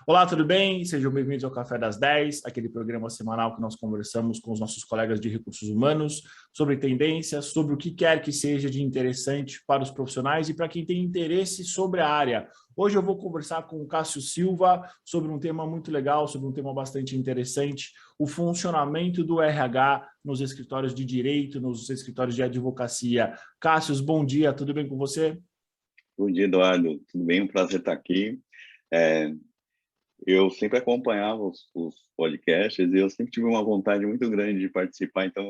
Olá, tudo bem? Sejam bem-vindos ao Café das 10, aquele programa semanal que nós conversamos com os nossos colegas de recursos humanos sobre tendências, sobre o que quer que seja de interessante para os profissionais e para quem tem interesse sobre a área. Hoje eu vou conversar com o Cássio Silva sobre um tema muito legal, sobre um tema bastante interessante, o funcionamento do RH nos escritórios de direito, nos escritórios de advocacia. Cássio, bom dia, tudo bem com você? Bom dia, Eduardo. Tudo bem? Um prazer estar aqui. É, eu sempre acompanhava os podcasts e eu sempre tive uma vontade muito grande de participar, então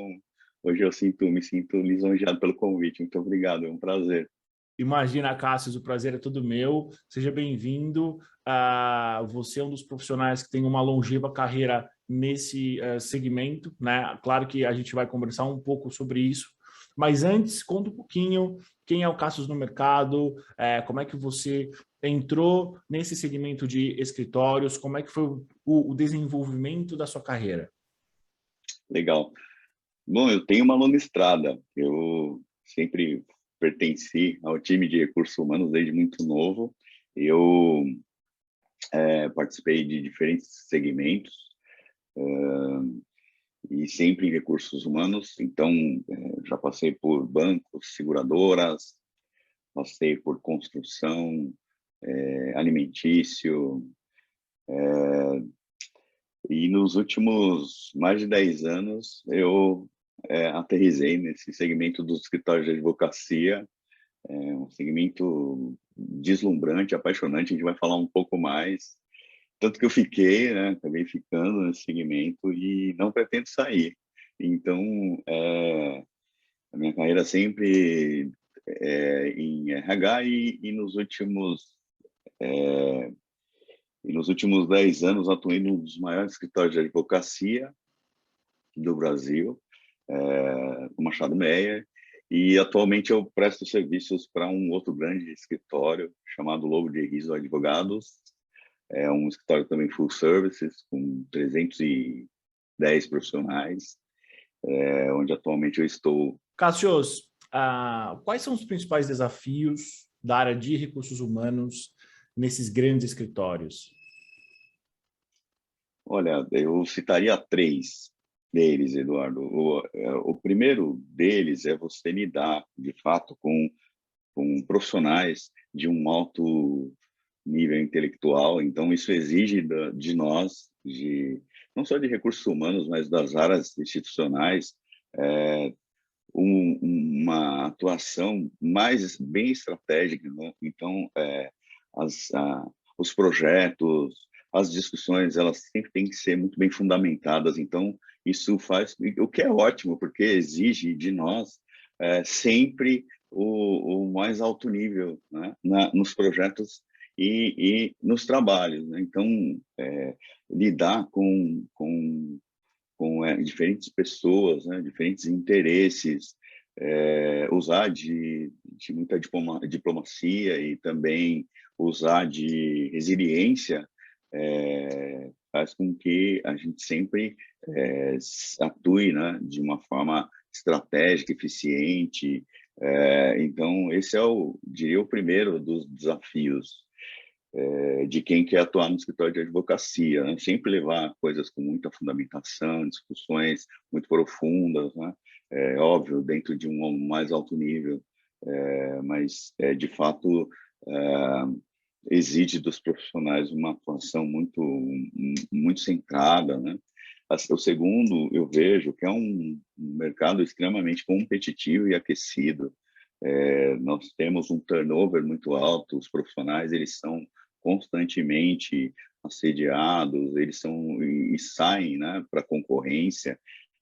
hoje me sinto lisonjeado pelo convite. Muito obrigado, é um prazer. Imagina, Cássio, o prazer é todo meu. Seja bem-vindo. Você é um dos profissionais que tem uma longeva carreira nesse segmento, né? Claro que a gente vai conversar um pouco sobre isso, mas antes, conta um pouquinho quem é o Cássio no mercado, como é que você entrou nesse segmento de escritórios, como é que foi o desenvolvimento da sua carreira? Legal. Bom, eu tenho uma longa estrada. Eu sempre pertenci ao time de recursos humanos desde muito novo. Eu participei de diferentes segmentos, e sempre em recursos humanos. Então, já passei por bancos, seguradoras, passei por construção, alimentício, e nos últimos mais de 10 anos eu aterrisei nesse segmento dos escritórios de advocacia, um segmento deslumbrante, apaixonante, a gente vai falar um pouco mais, tanto que eu fiquei, né, acabei ficando nesse segmento e não pretendo sair. Então, a minha carreira sempre em RH e nos últimos 10 anos atuei num dos maiores escritórios de advocacia do Brasil, o Machado Meyer, e atualmente eu presto serviços para um outro grande escritório chamado Lobo de Riso Advogados. É um escritório também full services, com 310 profissionais, onde atualmente eu estou. Cássio, quais são os principais desafios da área de recursos humanos nesses grandes escritórios? Olha, eu citaria três deles, Eduardo. O primeiro deles é você lidar, de fato, com profissionais de um alto nível intelectual. Então, isso exige de nós, não só de recursos humanos, mas das áreas institucionais, é, uma atuação mais bem estratégica, né? Então, as, a, os projetos, as discussões, elas sempre têm que ser muito bem fundamentadas. Então, isso faz, o que é ótimo, porque exige de nós sempre o mais alto nível, né? Nos projetos e nos trabalhos, né? Então, lidar com diferentes pessoas, né, diferentes interesses, usar de muita diplomacia e também usar de resiliência, faz com que a gente sempre atue, né, de uma forma estratégica, eficiente. Então, esse é diria, o primeiro dos desafios de quem quer atuar no escritório de advocacia, né? Sempre levar coisas com muita fundamentação, discussões muito profundas, né? Óbvio, dentro de um mais alto nível, mas, de fato, exige dos profissionais uma atuação muito centrada, né? O segundo, eu vejo que é um mercado extremamente competitivo e aquecido. Nós temos um turnover muito alto, os profissionais eles são constantemente assediados, eles são e saem, né, para concorrência.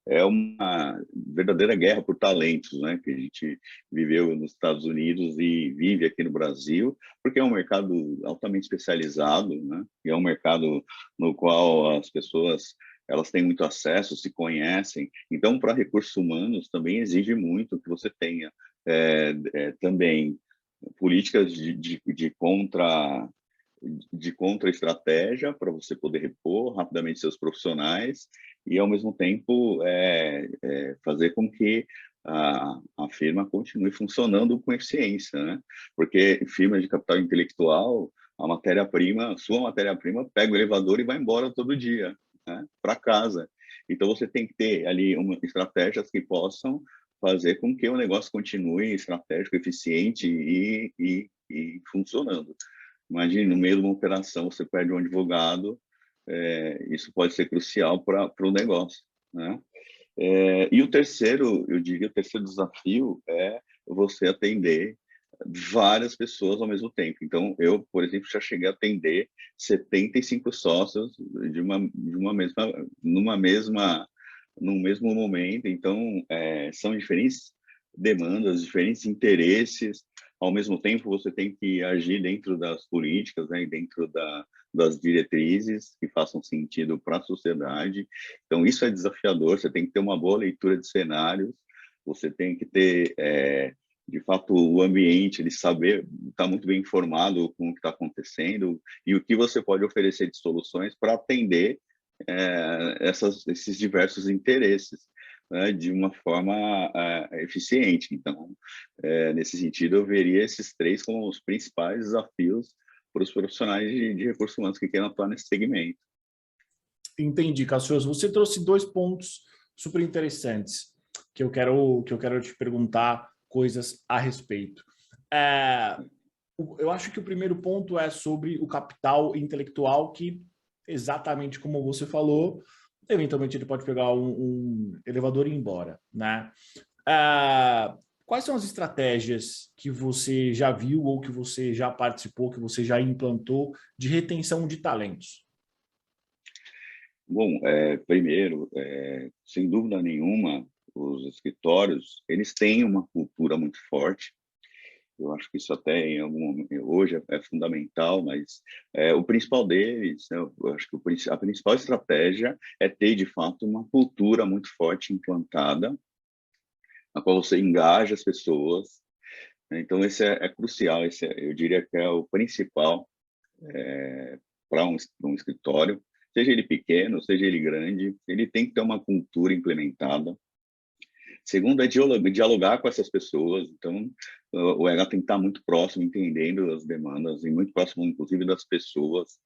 É uma verdadeira guerra por talentos, né, que a gente viveu nos Estados Unidos e vive aqui no Brasil, porque é um mercado altamente especializado, né, e é um mercado no qual as pessoas elas têm muito acesso, se conhecem. Então, para recursos humanos também exige muito que você tenha também políticas de contra-estratégia para você poder repor rapidamente seus profissionais e, ao mesmo tempo, fazer com que a firma continue funcionando com eficiência, né? Porque firmas de capital intelectual, a matéria-prima, sua matéria-prima, pega o elevador e vai embora todo dia, né, para casa. Então, você tem que ter ali estratégias que possam fazer com que o negócio continue estratégico, eficiente e funcionando. Imagine, no meio de uma operação, você perde um advogado, isso pode ser crucial para o negócio, né? E o terceiro, eu diria, o terceiro desafio é você atender várias pessoas ao mesmo tempo. Então, eu, por exemplo, já cheguei a atender 75 sócios num mesmo momento. Então, são diferentes demandas, diferentes interesses. Ao mesmo tempo, você tem que agir dentro das políticas, né, e dentro das diretrizes que façam sentido para a sociedade. Então, isso é desafiador. Você tem que ter uma boa leitura de cenários, você tem que ter, de fato, o ambiente, ele saber, estar muito bem informado com o que está acontecendo e o que você pode oferecer de soluções para atender esses diversos interesses, né, de uma forma eficiente. Então, nesse sentido, eu veria esses três como os principais desafios para os profissionais de recursos humanos que queiram atuar nesse segmento. Entendi, Cassius. Você trouxe dois pontos super interessantes que eu quero te perguntar coisas a respeito. Eu acho que o primeiro ponto é sobre o capital intelectual, que, exatamente como você falou, eventualmente ele pode pegar um elevador e ir embora, né? Quais são as estratégias que você já viu ou que você já participou, que você já implantou de retenção de talentos? Bom, primeiro, sem dúvida nenhuma, os escritórios, eles têm uma cultura muito forte. Eu acho que isso até em algum momento, hoje é fundamental, mas o principal deles, né, eu acho que a principal estratégia é ter, de fato, uma cultura muito forte implantada, na qual você engaja as pessoas, né? Então, esse é crucial, eu diria que é o principal para um escritório, seja ele pequeno, seja ele grande, ele tem que ter uma cultura implementada. Segundo, é dialogar com essas pessoas. Então, o RH tem que estar muito próximo, entendendo as demandas, e muito próximo, inclusive, das pessoas.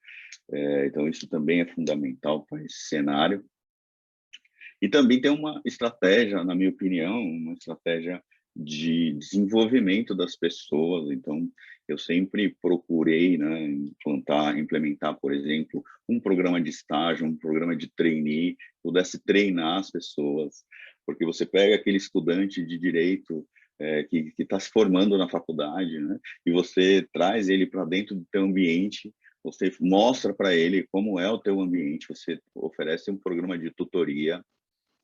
Então, isso também é fundamental para esse cenário. E também tem uma estratégia, na minha opinião, uma estratégia de desenvolvimento das pessoas. Então, eu sempre procurei, né, implementar, por exemplo, um programa de estágio, um programa de trainee, que pudesse treinar as pessoas, porque você pega aquele estudante de direito que está se formando na faculdade, né, e você traz ele para dentro do teu ambiente, você mostra para ele como é o teu ambiente, você oferece um programa de tutoria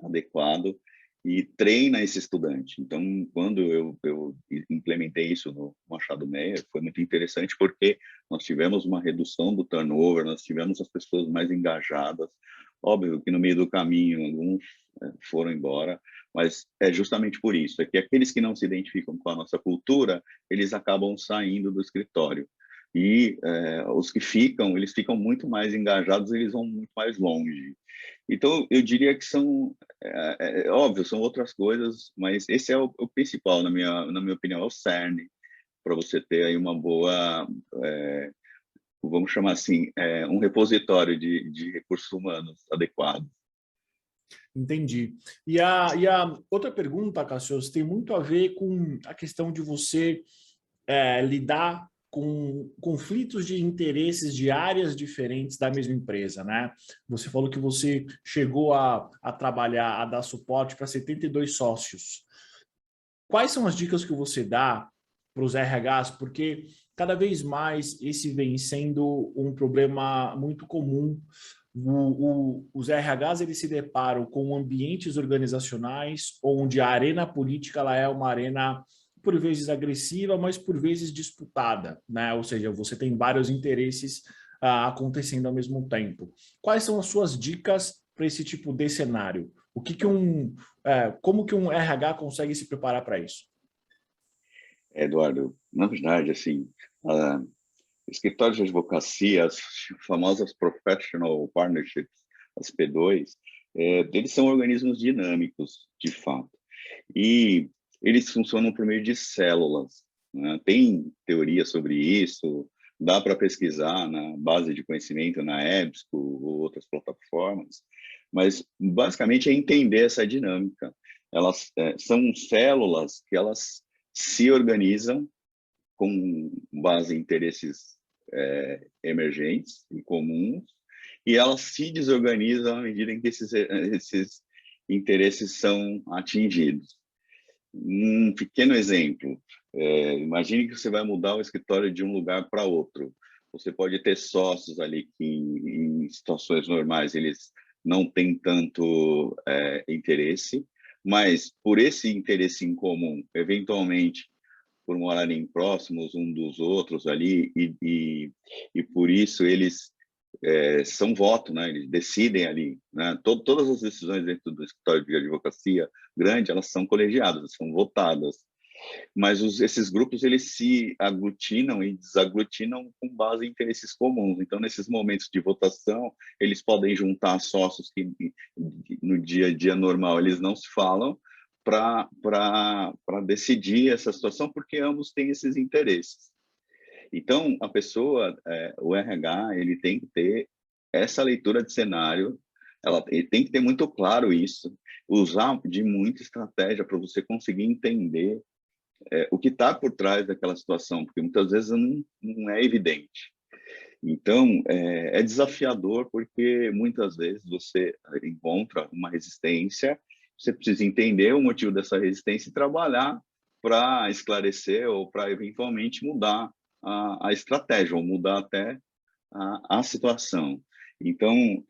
adequado e treina esse estudante. Então, quando eu implementei isso no Machado Meyer, foi muito interessante porque nós tivemos uma redução do turnover, nós tivemos as pessoas mais engajadas. Óbvio que no meio do caminho alguns foram embora, mas é justamente por isso, é que aqueles que não se identificam com a nossa cultura, eles acabam saindo do escritório. E os que ficam, eles ficam muito mais engajados, eles vão muito mais longe. Então, eu diria que são, óbvio, são outras coisas, mas esse é o principal, na minha opinião, é o cerne, para você ter aí uma boa, vamos chamar assim, um repositório de recursos humanos adequado. Entendi. E a outra pergunta, Cassius, tem muito a ver com a questão de você lidar com conflitos de interesses de áreas diferentes da mesma empresa, né? Você falou que você chegou a trabalhar, a dar suporte para 72 sócios. Quais são as dicas que você dá para os RHs? Porque cada vez mais esse vem sendo um problema muito comum. Os RHs eles se deparam com ambientes organizacionais onde a arena política ela é uma arena por vezes agressiva, mas por vezes disputada, né? Ou seja, você tem vários interesses acontecendo ao mesmo tempo. Quais são as suas dicas para esse tipo de cenário? Como que um RH consegue se preparar para isso? Eduardo, na verdade, assim, escritórios de advocacia, as famosas Professional Partnerships, as P2, eles são organismos dinâmicos, de fato. E eles funcionam por meio de células, né? Tem teoria sobre isso, dá para pesquisar na base de conhecimento, na EBSCO ou outras plataformas, mas basicamente é entender essa dinâmica. Elas são células que elas se organizam com base em interesses emergentes e comuns, e elas se desorganizam à medida em que esses interesses são atingidos. Um pequeno exemplo, imagine que você vai mudar o escritório de um lugar para outro. Você pode ter sócios ali que, em situações normais, eles não têm tanto interesse, mas por esse interesse em comum, eventualmente, por morarem próximos um dos outros ali, e por isso eles são voto, né? Eles decidem ali, né? Todas as decisões dentro do escritório de advocacia grande, elas são colegiadas, são votadas, mas esses grupos eles se aglutinam e desaglutinam com base em interesses comuns. Então, nesses momentos de votação, eles podem juntar sócios que no dia a dia normal eles não se falam para decidir essa situação, porque ambos têm esses interesses. Então, a pessoa, o RH, ele tem que ter essa leitura de cenário, ele tem que ter muito claro isso, usar de muita estratégia para você conseguir entender o que está por trás daquela situação, porque muitas vezes não é evidente. Então, é desafiador, porque muitas vezes você encontra uma resistência, você precisa entender o motivo dessa resistência e trabalhar para esclarecer ou para eventualmente mudar a estratégia, ou mudar até a situação. Então,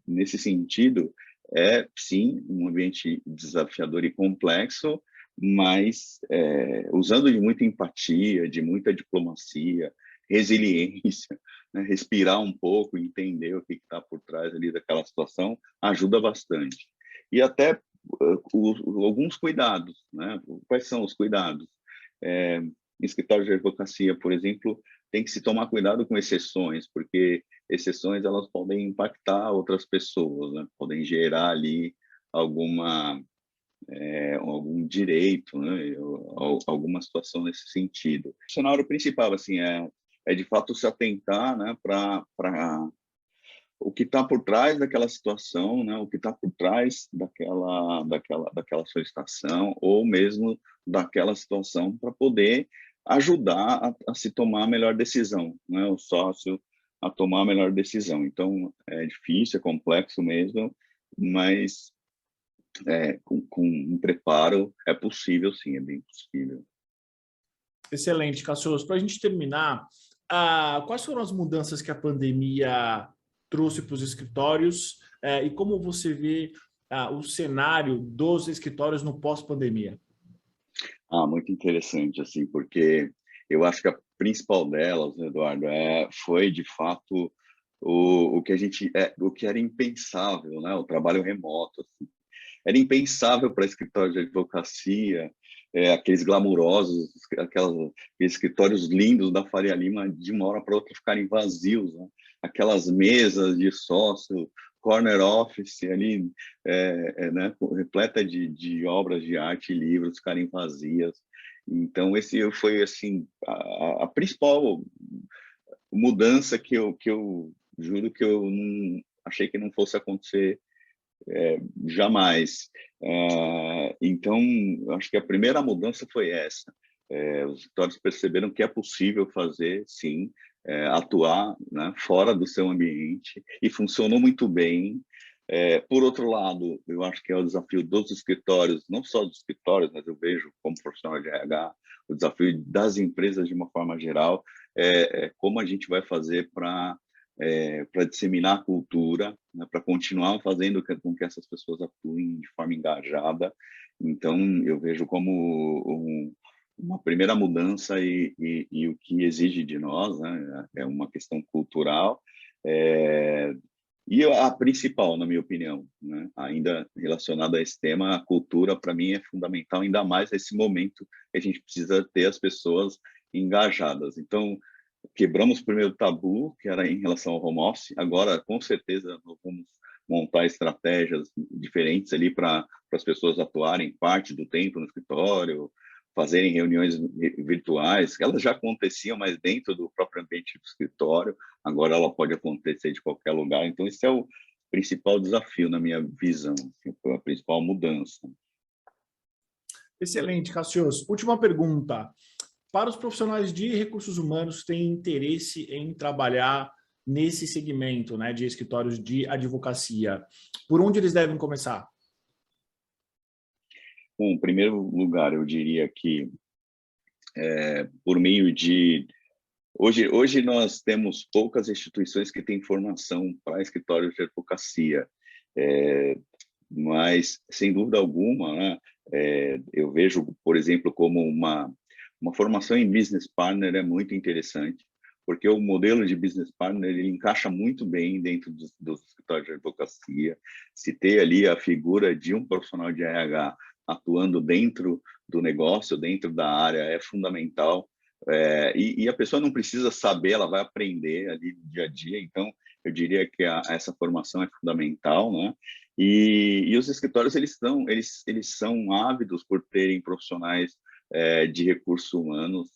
nesse sentido, sim, um ambiente desafiador e complexo, mas usando de muita empatia, de muita diplomacia, resiliência, né? Respirar um pouco, entender o que está por trás ali daquela situação, ajuda bastante. E até alguns cuidados, né? Quais são os cuidados? Em escritório de advocacia, por exemplo, tem que se tomar cuidado com exceções, porque exceções elas podem impactar outras pessoas, né? Podem gerar ali algum direito, né? Alguma situação nesse sentido. O cenário principal assim é de fato se atentar, né, para o que está por trás daquela situação, né, o que está por trás daquela solicitação ou mesmo daquela situação para poder ajudar a se tomar a melhor decisão, né, o sócio a tomar a melhor decisão. Então, é difícil, é complexo mesmo, mas com um preparo é possível, sim, é bem possível. Excelente, Cassius. Para a gente terminar, quais foram as mudanças que a pandemia trouxe para os escritórios e como você vê o cenário dos escritórios no pós-pandemia? Muito interessante, assim, porque eu acho que a principal delas, Eduardo, foi de fato o que era impensável, né? O trabalho remoto, assim. Era impensável para escritório de advocacia, aqueles glamurosos, aqueles escritórios lindos da Faria Lima, de uma hora para outra ficarem vazios, né? Aquelas mesas de sócio, corner office ali, né, repleta de obras de arte e livros ficarem vazias. Então, esse foi assim a principal mudança que eu juro que eu não achei que não fosse acontecer jamais. Então, acho que a primeira mudança foi essa. Os escritórios perceberam que é possível fazer, sim, atuar, né, fora do seu ambiente, e funcionou muito bem. Por outro lado, eu acho que é o desafio dos escritórios, não só dos escritórios, mas eu vejo como profissional de RH, o desafio das empresas de uma forma geral, como a gente vai fazer para disseminar a cultura, né, para continuar fazendo com que essas pessoas atuem de forma engajada. Então, eu vejo como uma primeira mudança e o que exige de nós, né, é uma questão cultural. E a principal, na minha opinião, né, ainda relacionada a esse tema, a cultura, para mim, é fundamental, ainda mais nesse momento que a gente precisa ter as pessoas engajadas. Então, quebramos o primeiro tabu, que era em relação ao home office. Agora, com certeza, nós vamos montar estratégias diferentes ali para as pessoas atuarem parte do tempo no escritório, fazerem reuniões virtuais, elas já aconteciam, mas dentro do próprio ambiente do escritório, agora ela pode acontecer de qualquer lugar. Então, esse é o principal desafio na minha visão, a principal mudança. Excelente, Cassius. Última pergunta. Para os profissionais de recursos humanos que têm interesse em trabalhar nesse segmento, né, de escritórios de advocacia, por onde eles devem começar? Bom, em primeiro lugar, eu diria que por meio de... Hoje nós temos poucas instituições que têm formação para escritórios de advocacia, mas, sem dúvida alguma, né, eu vejo, por exemplo, como uma formação em business partner é muito interessante, porque o modelo de business partner ele encaixa muito bem dentro dos escritórios de advocacia. Se ter ali a figura de um profissional de RH atuando dentro do negócio, dentro da área, é fundamental. E a pessoa não precisa saber, ela vai aprender ali no dia a dia. Então, eu diria que essa formação é fundamental, né? E os escritórios eles são ávidos por terem profissionais de recursos humanos.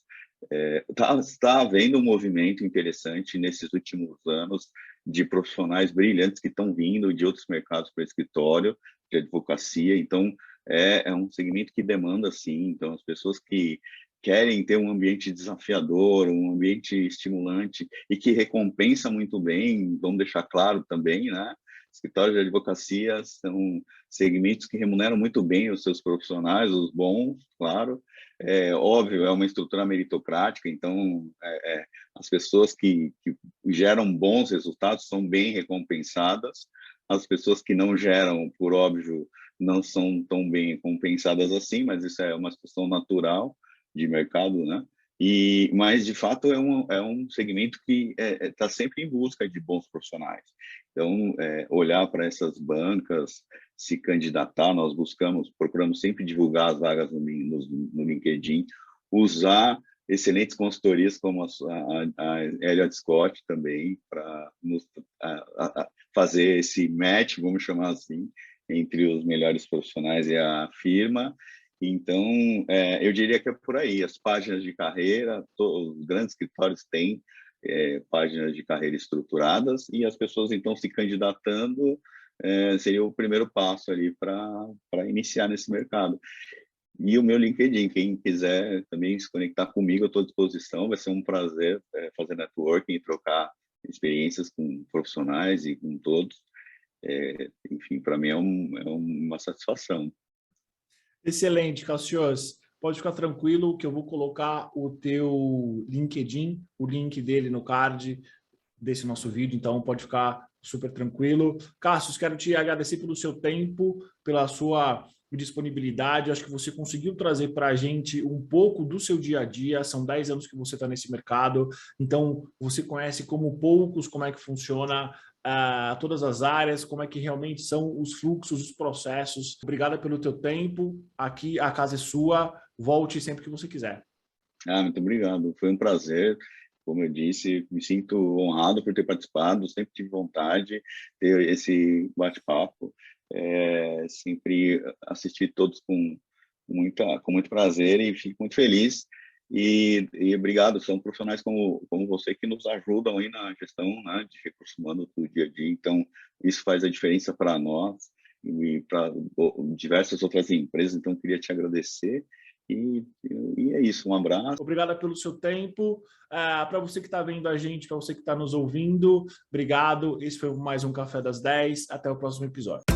Está havendo um movimento interessante nesses últimos anos de profissionais brilhantes que estão vindo de outros mercados para o escritório de advocacia. Então, é um segmento que demanda, sim. Então, as pessoas que querem ter um ambiente desafiador, um ambiente estimulante e que recompensa muito bem, vamos deixar claro também, né? Escritórios de advocacia são segmentos que remuneram muito bem os seus profissionais, os bons, claro. Óbvio, é uma estrutura meritocrática, então as pessoas que geram bons resultados são bem recompensadas, as pessoas que não geram, por óbvio, não são tão bem recompensadas assim, mas isso é uma situação natural de mercado, né? Mas, de fato, é um segmento que está sempre em busca de bons profissionais. Então, olhar para essas bancas, se candidatar, nós procuramos sempre divulgar as vagas no LinkedIn, usar excelentes consultorias como a Elliott Scott também, para fazer esse match, vamos chamar assim, entre os melhores profissionais e a firma. Então, eu diria que é por aí. As páginas de carreira, os grandes escritórios têm páginas de carreira estruturadas e as pessoas, então, se candidatando seria o primeiro passo ali para iniciar nesse mercado. E o meu LinkedIn, quem quiser também se conectar comigo, eu estou à disposição. Vai ser um prazer fazer networking e trocar experiências com profissionais e com todos. Enfim, para mim é uma satisfação. Excelente, Cassius. Pode ficar tranquilo que eu vou colocar o teu LinkedIn, o link dele no card desse nosso vídeo, então pode ficar super tranquilo. Cassius, quero te agradecer pelo seu tempo, pela sua disponibilidade. Acho que você conseguiu trazer para a gente um pouco do seu dia a dia. São 10 anos que você está nesse mercado, então você conhece como poucos como é que funciona todas as áreas, como é que realmente são os fluxos, os processos. Obrigado pelo teu tempo. Aqui a casa é sua. Volte sempre que você quiser. Muito obrigado. Foi um prazer. Como eu disse, me sinto honrado por ter participado. Sempre tive vontade de ter esse bate-papo. Sempre assisti todos com muito prazer e fico muito feliz. E obrigado, são profissionais como você que nos ajudam aí na gestão, né, de recursos humanos do dia a dia. Então, isso faz a diferença para nós e para diversas outras empresas. Então, queria te agradecer. E é isso, um abraço. Obrigado pelo seu tempo. Para você que está vendo a gente, para você que está nos ouvindo, obrigado. Esse foi mais um Café das 10. Até o próximo episódio.